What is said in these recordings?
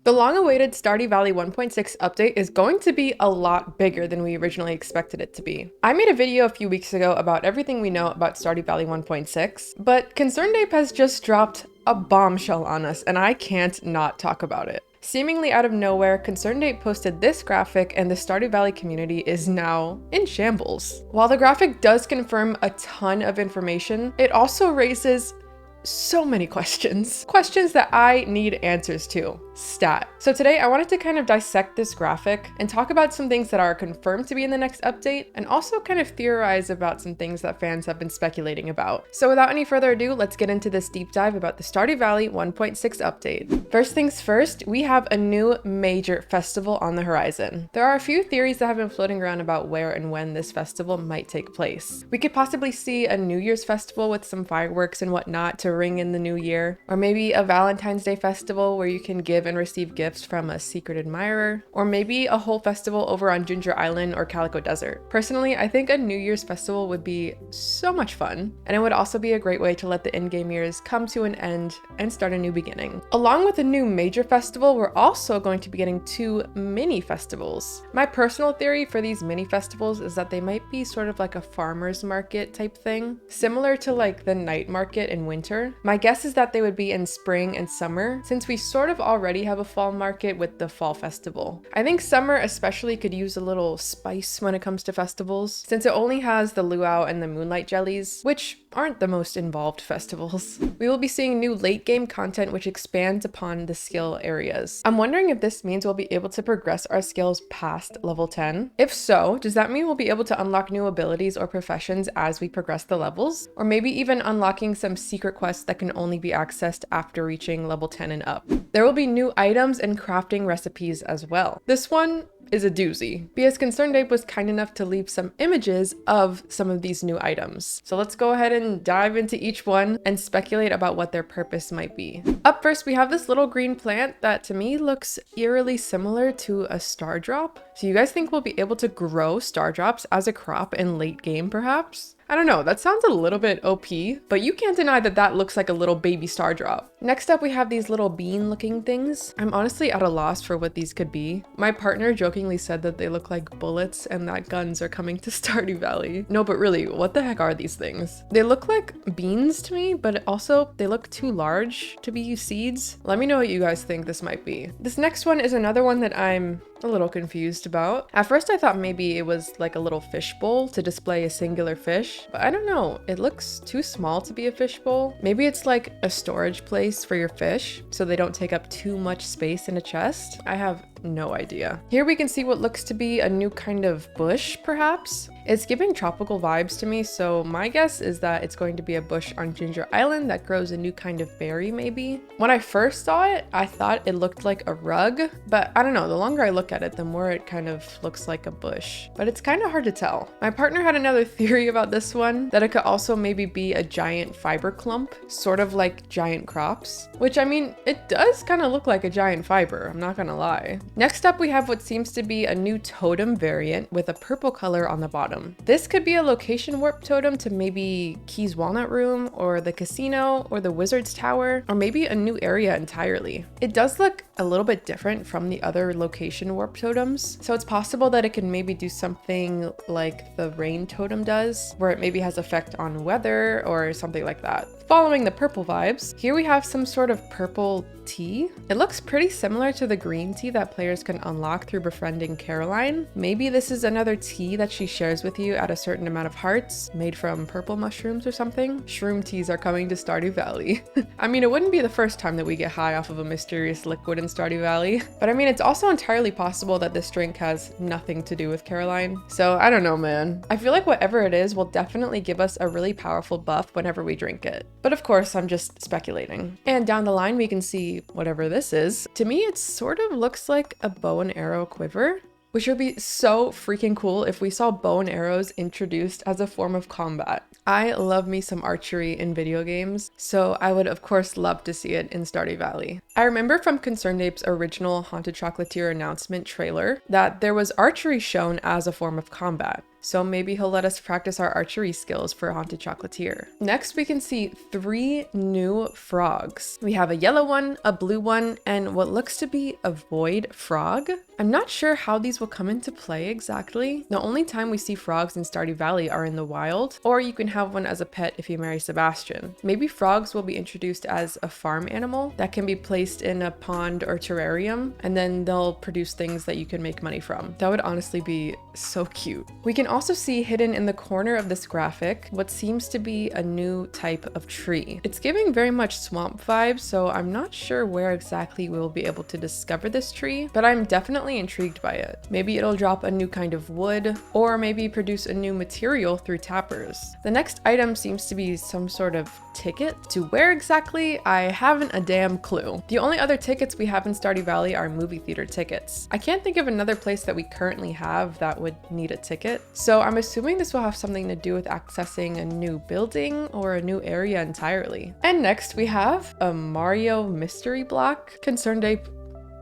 The long-awaited Stardew Valley 1.6 update is going to be a lot bigger than we originally expected it to be. I made a video a few weeks ago about everything we know about Stardew Valley 1.6, but ConcernedApe has just dropped a bombshell on us, and I can't not talk about it. Seemingly out of nowhere, ConcernedApe posted this graphic and the Stardew Valley community is now in shambles. While the graphic does confirm a ton of information, it also raises so many questions. Questions that I need answers to. Stat. So today I wanted to kind of dissect this graphic and talk about some things that are confirmed to be in the next update, and also kind of theorize about some things that fans have been speculating about. So without any further ado, let's get into this deep dive about the Stardew Valley 1.6 update. First things first, we have a new major festival on the horizon. There are a few theories that have been floating around about where and when this festival might take place. We could possibly see a New Year's festival with some fireworks and whatnot to ring in the new year, or maybe a Valentine's Day festival where you can give and receive gifts from a secret admirer, or maybe a whole festival over on Ginger Island or Calico Desert. Personally, I think a New Year's festival would be so much fun, and it would also be a great way to let the in-game years come to an end and start a new beginning. Along with a new major festival, we're also going to be getting 2 mini festivals. My personal theory for these mini festivals is that they might be sort of like a farmer's market type thing, similar to like the night market in winter. My guess is that they would be in spring and summer, since we sort of already have a fall market with the fall festival. I think summer especially could use a little spice when it comes to festivals, since it only has the luau and the moonlight jellies, which aren't the most involved festivals. We will be seeing new late game content which expands upon the skill areas. I'm wondering if this means we'll be able to progress our skills past level 10. If so, does that mean we'll be able to unlock new abilities or professions as we progress the levels? Or maybe even unlocking some secret quests that can only be accessed after reaching level 10 and up. There will be new items and crafting recipes as well. This one is a doozy, because ConcernedApe was kind enough to leave some images of some of these new items. So let's go ahead and dive into each one and speculate about what their purpose might be. Up first, we have this little green plant that to me looks eerily similar to a star drop. So you guys think we'll be able to grow star drops as a crop in late game perhaps? I don't know, that sounds a little bit OP, but you can't deny that that looks like a little baby star drop. Next up, we have these little bean looking things. I'm honestly at a loss for what these could be. My partner jokingly said that they look like bullets and that guns are coming to Stardew Valley. No, but really, what the heck are these things? They look like beans to me, but also they look too large to be seeds. Let me know what you guys think this might be. This next one is another one that I'm a little confused about. At first I thought maybe it was like a little fish bowl to display a singular fish, but I don't know, it looks too small to be a fish bowl. Maybe it's like a storage place for your fish so they don't take up too much space in a chest. I have no idea. Here we can see what looks to be a new kind of bush, perhaps. It's giving tropical vibes to me, so my guess is that it's going to be a bush on Ginger Island that grows a new kind of berry, maybe. When I first saw it, I thought it looked like a rug, but I don't know, the longer I look at it, the more it kind of looks like a bush. But it's kind of hard to tell. My partner had another theory about this one, that it could also maybe be a giant fiber clump, sort of like giant crops, which I mean, it does kind of look like a giant fiber, I'm not gonna lie. Next up, we have what seems to be a new totem variant with a purple color on the bottom. This could be a location warp totem to maybe Key's Walnut Room, or the casino, or the Wizard's Tower, or maybe a new area entirely. It does look a little bit different from the other location warp totems, so it's possible that it can maybe do something like the rain totem does, where it maybe has effect on weather or something like that. Following the purple vibes, here we have some sort of purple tea. It looks pretty similar to the green tea that players can unlock through befriending Caroline. Maybe this is another tea that she shares with you at a certain amount of hearts, made from purple mushrooms or something. Shroom teas are coming to Stardew Valley. I mean, it wouldn't be the first time that we get high off of a mysterious liquid in Stardew Valley, but I mean, it's also entirely possible that this drink has nothing to do with Caroline. So I don't know, man. I feel like whatever it is will definitely give us a really powerful buff whenever we drink it. But of course, I'm just speculating. And down the line, we can see whatever this is. To me, it sort of looks like a bow and arrow quiver, which would be so freaking cool if we saw bow and arrows introduced as a form of combat. I love me some archery in video games, so I would of course love to see it in Stardew Valley. I remember from ConcernedApe's original Haunted Chocolatier announcement trailer that there was archery shown as a form of combat. so maybe he'll let us practice our archery skills for Haunted Chocolatier. Next, we can see 3 new frogs. We have a yellow one, a blue one, and what looks to be a void frog. I'm not sure how these will come into play exactly. The only time we see frogs in Stardew Valley are in the wild, or you can have one as a pet if you marry Sebastian. Maybe frogs will be introduced as a farm animal that can be placed in a pond or terrarium, and then they'll produce things that you can make money from. That would honestly be so cute. We can also see hidden in the corner of this graphic what seems to be a new type of tree. It's giving very much swamp vibes, so I'm not sure where exactly we will be able to discover this tree, but I'm definitely intrigued by it. Maybe it'll drop a new kind of wood, or maybe produce a new material through tappers. The next item seems to be some sort of ticket. To where exactly, I haven't a damn clue. The only other tickets we have in Stardew Valley are movie theater tickets. I can't think of another place that we currently have that would need a ticket, so I'm assuming this will have something to do with accessing a new building or a new area entirely. And next we have a Mario mystery block. Concerned Ape,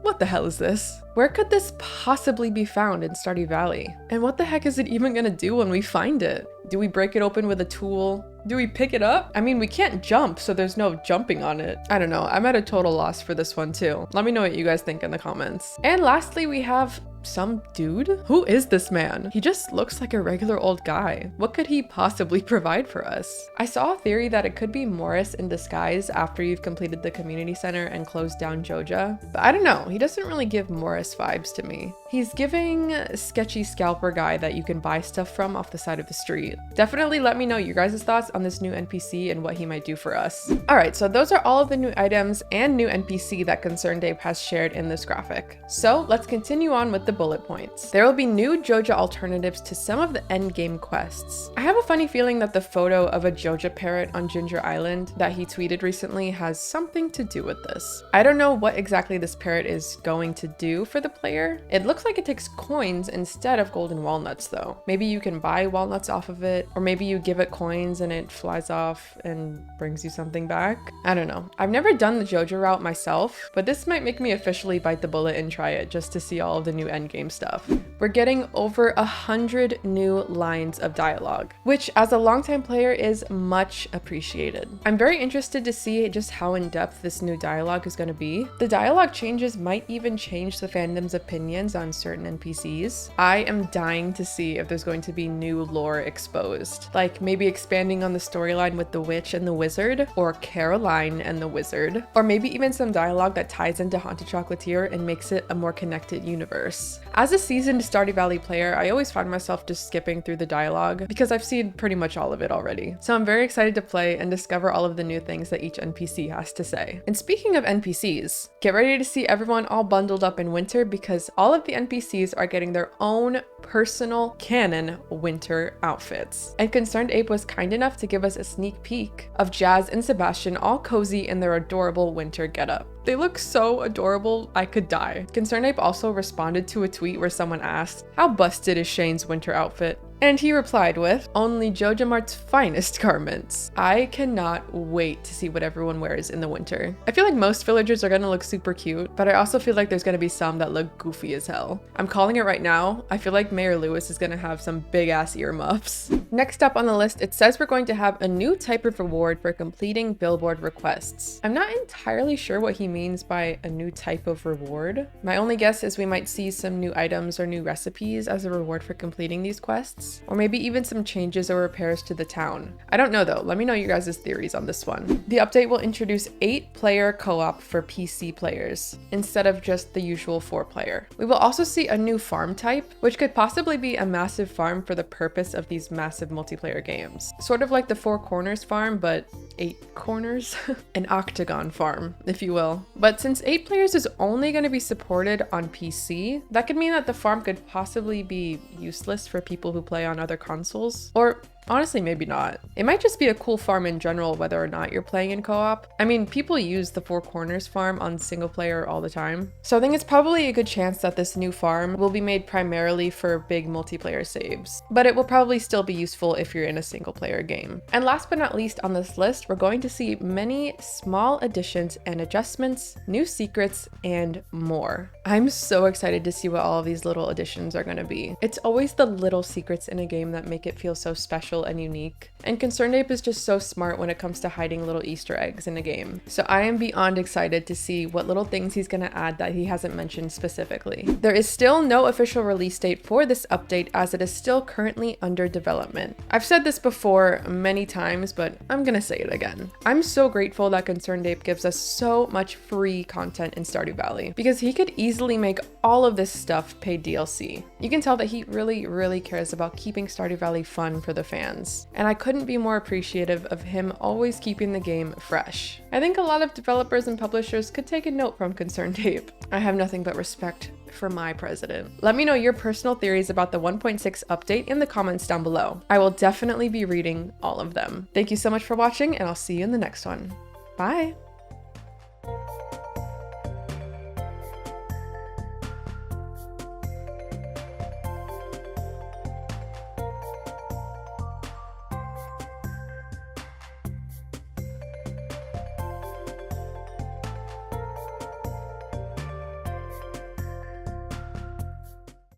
what the hell is this? Where could this possibly be found in Stardew Valley? And what the heck is it even gonna do when we find it? Do we break it open with a tool? Do we pick it up? I mean, we can't jump, so there's no jumping on it. I don't know. I'm at a total loss for this one too. Let me know what you guys think in the comments. And lastly, we have some dude? Who is this man? He just looks like a regular old guy. What could he possibly provide for us? I saw a theory that it could be Morris in disguise after you've completed the community center and closed down JoJo, but I don't know. He doesn't really give Morris vibes to me. He's giving sketchy scalper guy that you can buy stuff from off the side of the street. Definitely let me know your guys' thoughts on this new NPC and what he might do for us. All right, so those are all of the new items and new NPC that Concerned Ape has shared in this graphic. So let's continue on with the bullet points. There will be new JoJo alternatives to some of the endgame quests. I have a funny feeling that the photo of a JoJo parrot on Ginger Island that he tweeted recently has something to do with this. I don't know what exactly this parrot is going to do for the player. It looks like it takes coins instead of golden walnuts though. Maybe you can buy walnuts off of it, or maybe you give it coins and it flies off and brings you something back. I don't know. I've never done the JoJo route myself, but this might make me officially bite the bullet and try it just to see all of the new endgame stuff. We're getting over 100 new lines of dialogue, which as a longtime player is much appreciated. I'm very interested to see just how in-depth this new dialogue is going to be. The dialogue changes might even change the fandom's opinions on certain NPCs. I am dying to see if there's going to be new lore exposed, like maybe expanding on the storyline with the witch and the wizard, or Caroline and the wizard, or maybe even some dialogue that ties into Haunted Chocolatier and makes it a more connected universe. As a seasoned Stardew Valley player, I always find myself just skipping through the dialogue because I've seen pretty much all of it already. So I'm very excited to play and discover all of the new things that each NPC has to say. And speaking of NPCs, get ready to see everyone all bundled up in winter because all of the NPCs are getting their own personal canon winter outfits. And Concerned Ape was kind enough to give us a sneak peek of Jazz and Sebastian all cozy in their adorable winter getup. They look so adorable, I could die. Concerned Ape also responded to a tweet where someone asked, "How busted is Shane's winter outfit?" And he replied with, "Only JoJo Mart's finest garments." I cannot wait to see what everyone wears in the winter. I feel like most villagers are gonna look super cute, but I also feel like there's gonna be some that look goofy as hell. I'm calling it right now. I feel like Mayor Lewis is gonna have some big ass earmuffs. Next up on the list, it says we're going to have a new type of reward for completing billboard requests. I'm not entirely sure what he means by a new type of reward. My only guess is we might see some new items or new recipes as a reward for completing these quests, or maybe even some changes or repairs to the town. I don't know though. Let me know your guys' theories on this one. The update will introduce 8-player co-op for PC players instead of just the usual 4-player. We will also see a new farm type, which could possibly be a massive farm for the purpose of these massive multiplayer games. Sort of like the Four Corners farm, but 8 corners? An octagon farm, if you will. But since 8 players is only going to be supported on PC, that could mean that the farm could possibly be useless for people who play on other consoles, or Honestly, maybe not. It might just be a cool farm in general, whether or not you're playing in co-op. I mean, people use the Four Corners farm on single player all the time. So I think it's probably a good chance that this new farm will be made primarily for big multiplayer saves, but it will probably still be useful if you're in a single player game. And last but not least on this list, we're going to see many small additions and adjustments, new secrets, and more. I'm so excited to see what all of these little additions are going to be. It's always the little secrets in a game that make it feel so special and unique. And ConcernedApe is just so smart when it comes to hiding little Easter eggs in a game. So I am beyond excited to see what little things he's going to add that he hasn't mentioned specifically. There is still no official release date for this update as it is still currently under development. I've said this before many times, but I'm gonna say it again. I'm so grateful that ConcernedApe gives us so much free content in Stardew Valley because he could easily make all of this stuff paid DLC. You can tell that he really cares about keeping Stardew Valley fun for the fans. And I couldn't be more appreciative of him always keeping the game fresh. I think a lot of developers and publishers could take a note from ConcernedApe. I have nothing but respect for my president. Let me know your personal theories about the 1.6 update in the comments down below. I will definitely be reading all of them. Thank you so much for watching, and I'll see you in the next one. Bye!